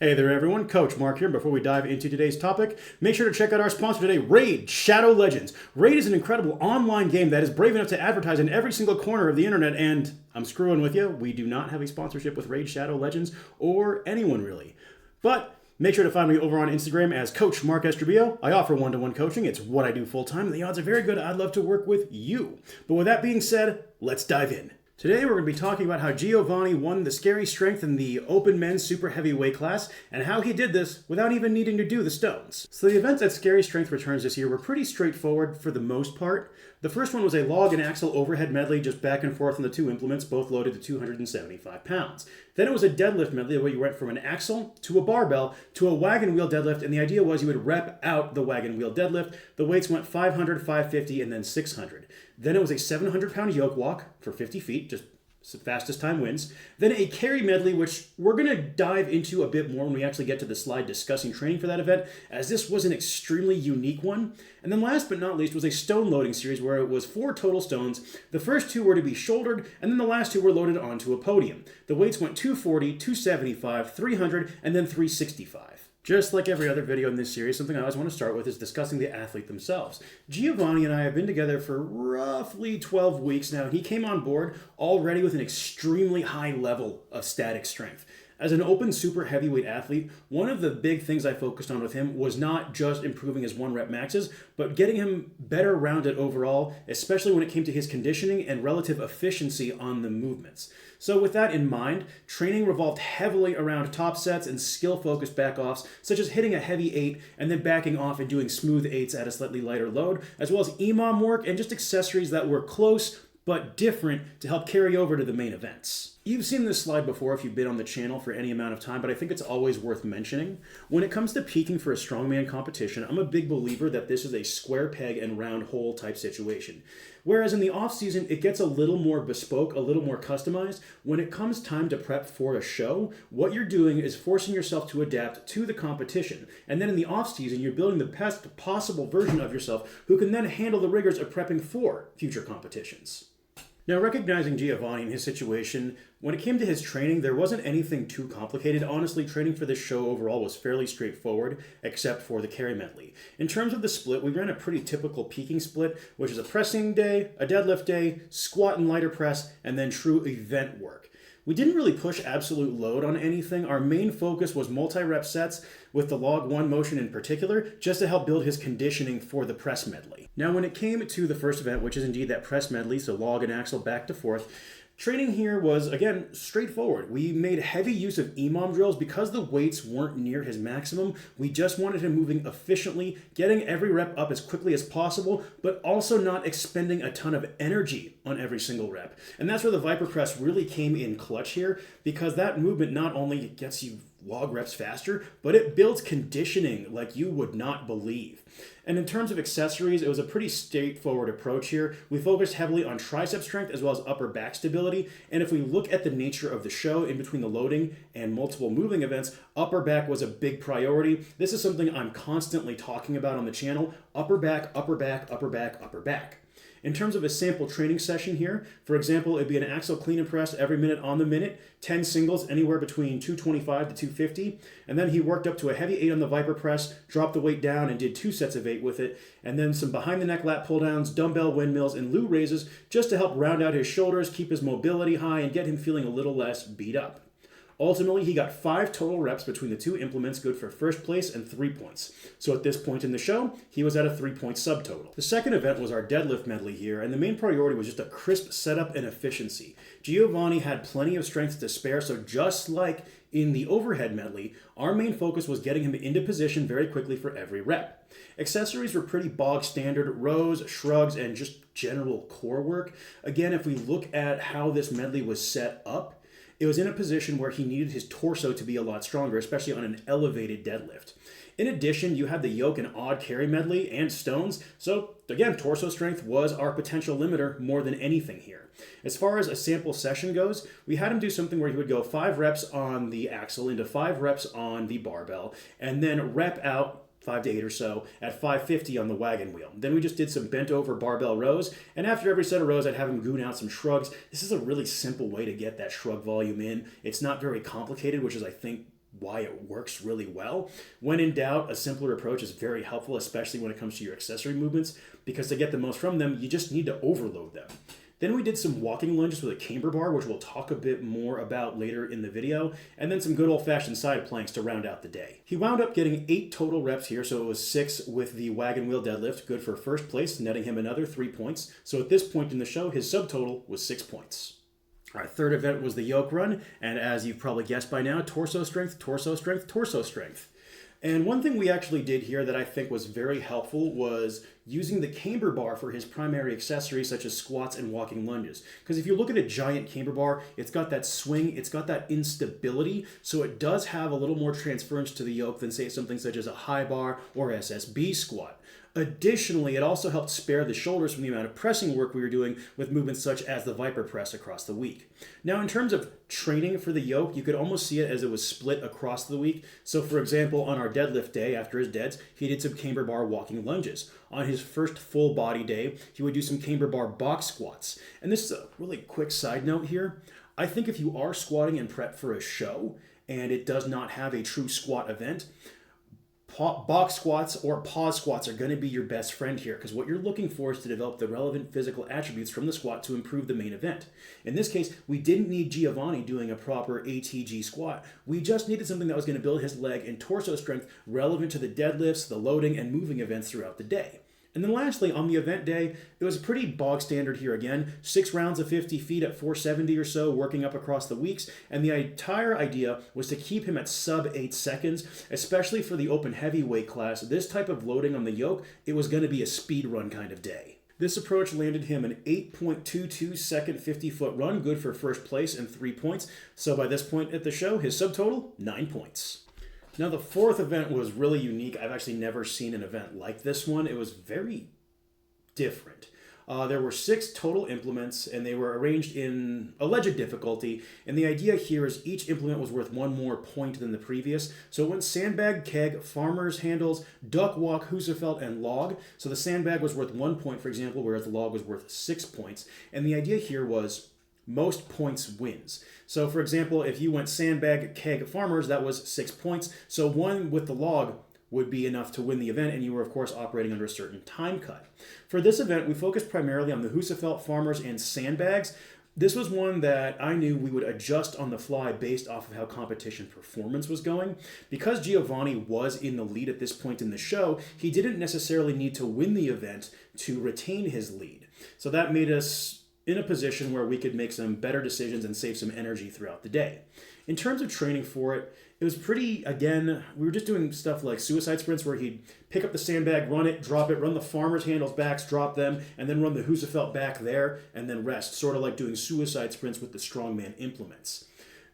Hey there everyone, Coach Mark here. Before we dive into today's topic, make sure to check out our sponsor today, Raid Shadow Legends. Raid is an incredible online game that is brave enough to advertise in every single corner of the internet, and I'm screwing with you, we do not have a sponsorship with Raid Shadow Legends, or anyone really. But make sure to find me over on Instagram as Coach Mark Estrubio. I offer one-to-one coaching, it's what I do full-time, and the odds are very good I'd love to work with you. But with that being said, let's dive in. Today we're going to be talking about how Giovanni won the scary strength in the open men's super heavyweight class and how he did this without even needing to do the stones. So the events at Scary Strength Returns this year were pretty straightforward for the most part. The first one was a log and axle overhead medley just back and forth on the two implements, both loaded to 275 pounds. Then it was a deadlift medley where you went from an axle to a barbell to a wagon wheel deadlift, and the idea was you would rep out the wagon wheel deadlift. The weights went 500, 550, and then 600. Then it was a 700-pound yoke walk for 50 feet, just fastest time wins. Then a carry medley, which we're going to dive into a bit more when we actually get to the slide discussing training for that event, as this was an extremely unique one. And then last but not least was a stone loading series where it was 4 total stones. The first 2 were to be shouldered, and then the last 2 were loaded onto a podium. The weights went 240, 275, 300, and then 365. Just like every other video in this series, something I always want to start with is discussing the athlete themselves. Giovanni and I have been together for roughly 12 weeks now, and he came on board already with an extremely high level of static strength. As an open super heavyweight athlete, one of the big things I focused on with him was not just improving his 1-rep maxes, but getting him better rounded overall, especially when it came to his conditioning and relative efficiency on the movements. So with that in mind, training revolved heavily around top sets and skill-focused back-offs, such as hitting a heavy 8 and then backing off and doing smooth 8s at a slightly lighter load, as well as EMOM work and just accessories that were close but different to help carry over to the main events. You've seen this slide before if you've been on the channel for any amount of time, but I think it's always worth mentioning. When it comes to peaking for a strongman competition, I'm a big believer that this is a square peg and round hole type situation. Whereas in the off-season, it gets a little more bespoke, a little more customized. When it comes time to prep for a show, what you're doing is forcing yourself to adapt to the competition. And then in the off-season, you're building the best possible version of yourself who can then handle the rigors of prepping for future competitions. Now, recognizing Giovanni and his situation, when it came to his training, there wasn't anything too complicated. Honestly, training for this show overall was fairly straightforward, except for the carry medley. In terms of the split, we ran a pretty typical peaking split, which is a pressing day, a deadlift day, squat and lighter press, and then true event work. We didn't really push absolute load on anything. Our main focus was multi-rep sets with the log 1 motion in particular, just to help build his conditioning for the press medley. Now, when it came to the first event, which is indeed that press medley, so log and axle back to forth, training here was, again, straightforward. We made heavy use of EMOM drills because the weights weren't near his maximum. We just wanted him moving efficiently, getting every rep up as quickly as possible, but also not expending a ton of energy on every single rep. And that's where the Viper Press really came in clutch here, because that movement not only gets you log reps faster, but it builds conditioning like you would not believe. And in terms of accessories, it was a pretty straightforward approach here. We focused heavily on tricep strength as well as upper back stability. And if we look at the nature of the show in between the loading and multiple moving events, upper back was a big priority. This is something I'm constantly talking about on the channel. Upper back, upper back, upper back, upper back. In terms of a sample training session here, for example, it'd be an axle clean and press every minute on the minute, 10 singles anywhere between 225 to 250, and then he worked up to a heavy 8 on the Viper Press, dropped the weight down and did 2 sets of 8 with it, and then some behind the neck lat pull downs, dumbbell windmills, and loo raises just to help round out his shoulders, keep his mobility high, and get him feeling a little less beat up. Ultimately, he got 5 total reps between the 2 implements, good for first place and 3 points. So at this point in the show, he was at a 3-point subtotal. The second event was our deadlift medley here, and the main priority was just a crisp setup and efficiency. Giovanni had plenty of strength to spare, so just like in the overhead medley, our main focus was getting him into position very quickly for every rep. Accessories were pretty bog standard, rows, shrugs, and just general core work. Again, if we look at how this medley was set up, it was in a position where he needed his torso to be a lot stronger, especially on an elevated deadlift. In addition, you had the yoke and odd carry medley and stones, so again, torso strength was our potential limiter more than anything here. As far as a sample session goes, we had him do something where he would go 5 reps on the axle into 5 reps on the barbell, and then rep out 5 to 8 or so, at 550 on the wagon wheel. Then we just did some bent over barbell rows, and after every set of rows, I'd have him goon out some shrugs. This is a really simple way to get that shrug volume in. It's not very complicated, which is, I think, why it works really well. When in doubt, a simpler approach is very helpful, especially when it comes to your accessory movements, because to get the most from them, you just need to overload them. Then we did some walking lunges with a camber bar, which we'll talk a bit more about later in the video, and then some good old-fashioned side planks to round out the day. He wound up getting 8 total reps here, so it was 6 with the wagon wheel deadlift, good for first place, netting him another 3 points. So at this point in the show, his subtotal was 6 points. Our third event was the yoke run, and as you've probably guessed by now, torso strength, torso strength, torso strength. And one thing we actually did here that I think was very helpful was using the camber bar for his primary accessories such as squats and walking lunges. Because if you look at a giant camber bar, it's got that swing, it's got that instability, so it does have a little more transference to the yoke than say something such as a high bar or SSB squat. Additionally, it also helped spare the shoulders from the amount of pressing work we were doing with movements such as the Viper press across the week. Now, in terms of training for the yoke, you could almost see it as it was split across the week. So, for example, on our deadlift day after his deads, he did some camber bar walking lunges. On his first full body day, he would do some camber bar box squats. And this is a really quick side note here. I think if you are squatting in prep for a show and it does not have a true squat event, box squats or pause squats are going to be your best friend here, because what you're looking for is to develop the relevant physical attributes from the squat to improve the main event. In this case, we didn't need Giovanni doing a proper ATG squat. We just needed something that was going to build his leg and torso strength relevant to the deadlifts, the loading, and moving events throughout the day. And then lastly, on the event day, it was pretty bog standard here again. 6 rounds of 50 feet at 470 or so, working up across the weeks. And the entire idea was to keep him at sub 8 seconds, especially for the open heavyweight class. This type of loading on the yoke, it was going to be a speed run kind of day. This approach landed him an 8.22 second 50-foot run, good for first place and 3 points. So by this point at the show, his subtotal, 9 points. Now, the fourth event was really unique. I've actually never seen an event like this one. It was very different. There were 6 total implements, and they were arranged in alleged difficulty. And the idea here is each implement was worth 1 more point than the previous. So it went sandbag, keg, farmer's handles, duck walk, Husafelt, and log. So the sandbag was worth 1 point, for example, whereas the log was worth 6 points. And the idea here was most points wins. So for example, if you went sandbag, keg, farmers, that was 6 points. So 1 with the log would be enough to win the event, and you were of course operating under a certain time cut. For this event, we focused primarily on the Husafelt, farmers, and sandbags. This was one that I knew we would adjust on the fly based off of how competition performance was going. Because Giovanni was in the lead at this point in the show, he didn't necessarily need to win the event to retain his lead. So that made us in a position where we could make some better decisions and save some energy throughout the day. In terms of training for it, it was pretty, again, we were just doing stuff like suicide sprints where he'd pick up the sandbag, run it, drop it, run the farmer's handles backs, drop them, and then run the Husafelt back there, and then rest, sort of like doing suicide sprints with the strongman implements.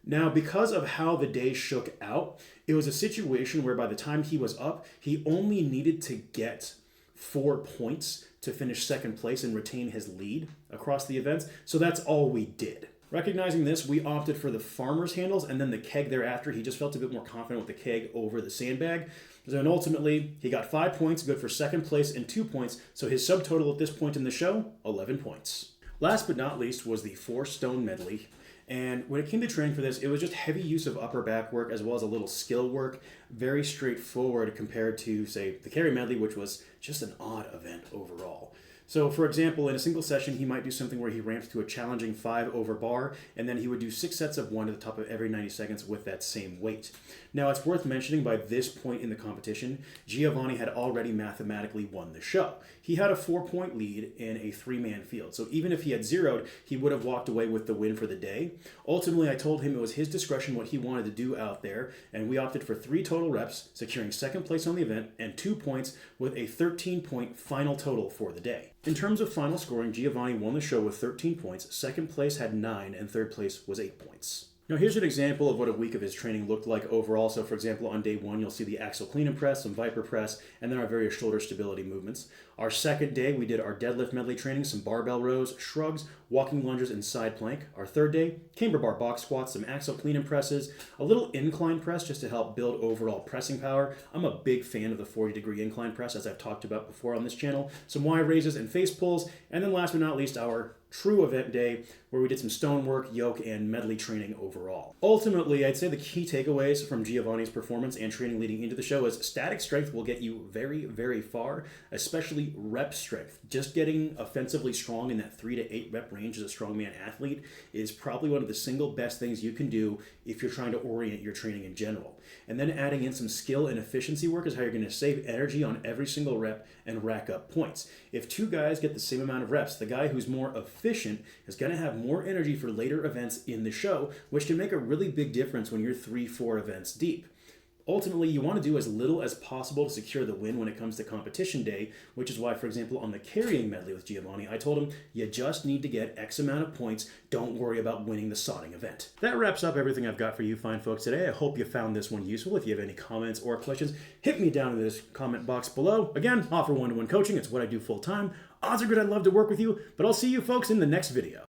Now, because of how the day shook out, it was a situation where by the time he was up, he only needed to get 4 points to finish second place and retain his lead across the events. So that's all we did. Recognizing this, we opted for the farmer's handles and then the keg thereafter. He just felt a bit more confident with the keg over the sandbag. And ultimately, he got 5 points, good for second place, and 2 points. So his subtotal at this point in the show, 11 points. Last but not least was the 4-stone medley. And when it came to training for this, it was just heavy use of upper back work as well as a little skill work. Very straightforward compared to, say, the carry medley, which was just an odd event overall. So, for example, in a single session, he might do something where he ramps to a challenging 5 over bar, and then he would do 6 sets of 1 to the top of every 90 seconds with that same weight. Now, it's worth mentioning by this point in the competition, Giovanni had already mathematically won the show. He had a 4-point lead in a 3-man field, so even if he had zeroed, he would have walked away with the win for the day. Ultimately, I told him it was his discretion what he wanted to do out there, and we opted for 3 total reps, securing second place on the event, and 2 points with a 13-point final total for the day. In terms of final scoring, Giovanni won the show with 13 points, second place had 9, and third place was 8 points. Now here's an example of what a week of his training looked like overall. So for example, on day 1, you'll see the axle clean and press, some Viper press, and then our various shoulder stability movements. Our second day, we did our deadlift medley training, some barbell rows, shrugs, walking lunges, and side plank. Our third day, camber bar box squats, some axle clean and presses, a little incline press just to help build overall pressing power. I'm a big fan of the 40-degree incline press, as I've talked about before on this channel. Some Y raises and face pulls, and then last but not least, our true event day where we did some stonework, yoke, and medley training overall. Ultimately, I'd say the key takeaways from Giovanni's performance and training leading into the show is static strength will get you very, very far, especially rep strength. Just getting offensively strong in that 3 to 8 rep range as a strongman athlete is probably one of the single best things you can do if you're trying to orient your training in general. And then adding in some skill and efficiency work is how you're going to save energy on every single rep and rack up points. If two guys get the same amount of reps, the guy who's more efficient is going to have more energy for later events in the show, which can make a really big difference when you're 3-4 events deep. Ultimately, you want to do as little as possible to secure the win when it comes to competition day, which is why, for example, on the carrying medley with Giovanni, I told him, you just need to get X amount of points. Don't worry about winning the sodding event. That wraps up everything I've got for you fine folks today. I hope you found this one useful. If you have any comments or questions, hit me down in this comment box below. Again, offer one-to-one coaching. It's what I do full time. Odds are good I'd love to work with you, but I'll see you folks in the next video.